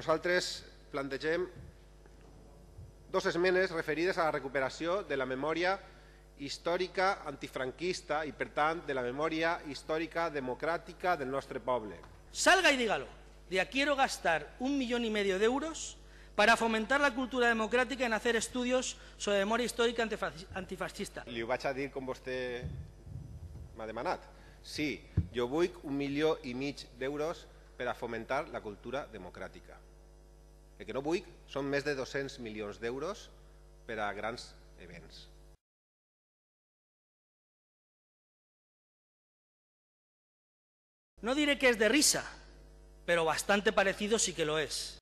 Nosaltres plantegem dues esmenes referides a la recuperació de la memòria històrica antifranquista i, per tant, de la memòria històrica democràtica del nostre poble. Salga y dígalo. Quiero gastar 1,5 millones de euros para fomentar la cultura democrática en hacer estudios sobre memoria histórica antifascista. Li ho vaig a dir com vostè m'ha demanat. Sí, jo vull 1,5 milions d'euros per a fomentar la cultura democràtica. El que no vull són més de 200 milions d'euros per a grans events. No diré que es de risa, pero bastante parecido sí que lo es.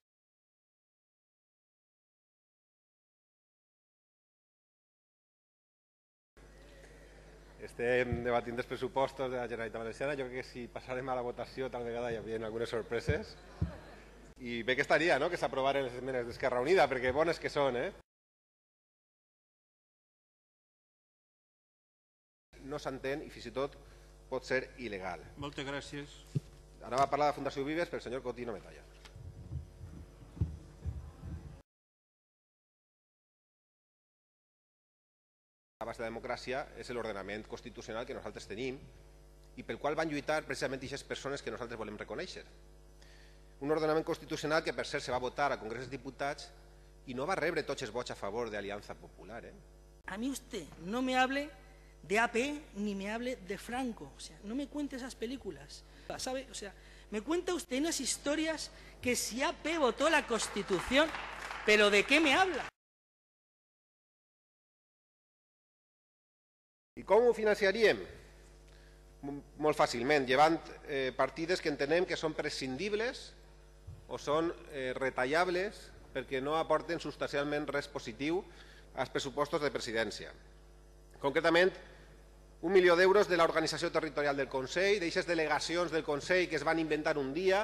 Estem debatint els pressupostos de la Generalitat Valenciana. Jo crec que si passarem a la votació tal vegada hi havia algunes sorpreses. I bé que estaria, no?, que s'aprovaren les esmenes d'Esquerra Unida, perquè bones que són, No s'entén i fins i tot pot ser il·legal. Moltes gràcies. Ara va parlar de Fundació Vives, però el senyor Cotí no me talla. La base de la democràcia és l'ordenament constitucional que nosaltres tenim i pel qual van lluitar precisament aquestes persones que nosaltres volem reconèixer. Un ordenament constitucional que, per cert, se va votar al Congrés dels Diputats i no va rebre tots els vots a favor de Alianza Popular. A mí usted no me hable de AP ni me hable de Franco. O sea, no me cuente esas películas. ¿Sabe? O sea, me cuenta usted unas historias que si AP votó la Constitución, ¿pero de qué me habla? I com ho financiaríem? Molt fàcilment, llevant partides que entenem que són prescindibles o són retallables perquè no aporten substancialment res positiu als pressupostos de presidència. Concretament, 1 milió d'euros de l'organització territorial del Consell, d'aixes delegacions del Consell que es van inventar un dia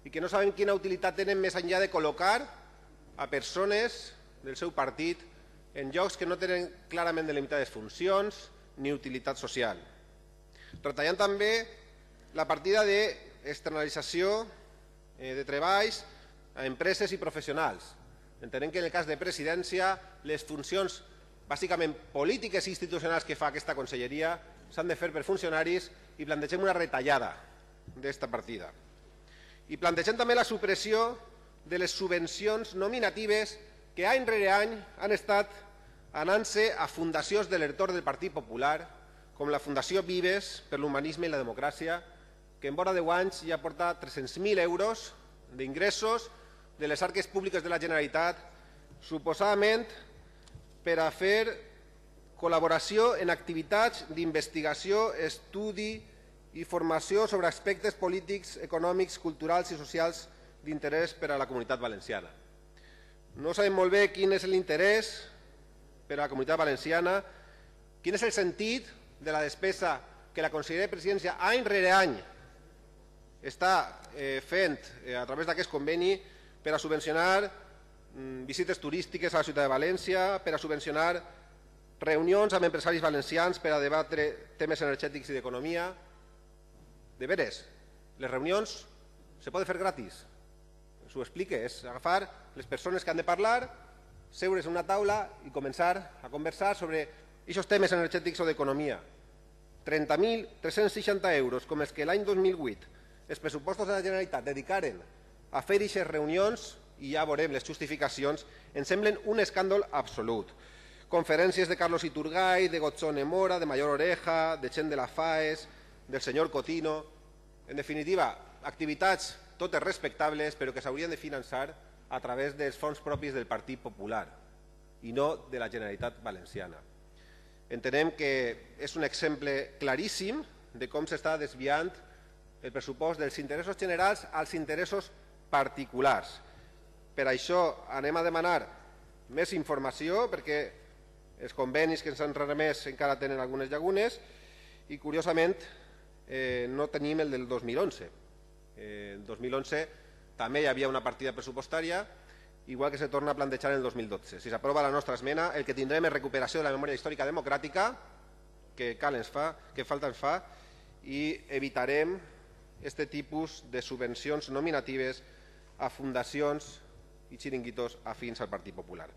i que no sabem quina utilitat tenen més enllà de col·locar a persones del seu partit en llocs que no tenen clarament delimitades funcions ni utilitat social. Retallant també la partida d'externalització de treballs a empreses i professionals. Entenem que en el cas de presidència les funcions bàsicament polítiques i institucionals que fa aquesta conselleria s'han de fer per funcionaris i plantegem una retallada d'esta partida. I plantegem també la supressió de les subvencions nominatives que any rere any han estat anant-se a fundacions de l'entorn del Partit Popular, com la Fundació Vives per l'Humanisme i la Democràcia, que en vora 10 anys ja porta 300.000 euros d'ingressos de les arques públiques de la Generalitat, suposadament per a fer col·laboració en activitats d'investigació, estudi i formació sobre aspectes polítics, econòmics, culturals i socials d'interès per a la comunitat valenciana. No sabem molt bé quin és l'interès per a la comunitat valenciana, quin és el sentit de la despesa que la Conselleria de Presidència any rere any està fent a través d'aquest conveni per a subvencionar visites turístiques a la ciutat de València, per a subvencionar reunions amb empresaris valencians per a debatre temes energètics i d'economia. De veres, les reunions se poden fer gratis. S'ho explique, és agafar les persones que han de parlar, seure's a una taula i començar a conversar sobre aquests temes energètics o d'economia. 30.360 euros, com els que l'any 2008 els pressupostos de la Generalitat dedicaren a fer aquestes reunions, i ja veurem les justificacions, ens semblen un escàndol absolut. Conferències de Carlos Iturgay, de Gotzone Mora, de Mayor Oreja, de gent de la FAES, del senyor Cotino. En definitiva, activitats totes respectables, però que s'haurien de finançar a través dels fons propis del Partit Popular i no de la Generalitat Valenciana. Entenem que és un exemple claríssim de com s'està desviant el pressupost dels interessos generals als interessos particulars. Per això anem a demanar més informació, perquè els convenis que ens han remès encara tenen algunes llacunes i, curiosament, no tenim el del 2011. En 2011 també hi havia una partida pressupostària, igual que se torna a plantejar en el 2012. Si s'aprova la nostra esmena, el que tindrem és recuperació de la memòria històrica democràtica, que falta ens fa, i evitarem aquest tipus de subvencions nominatives a fundacions i xiringuitos afins al Partit Popular.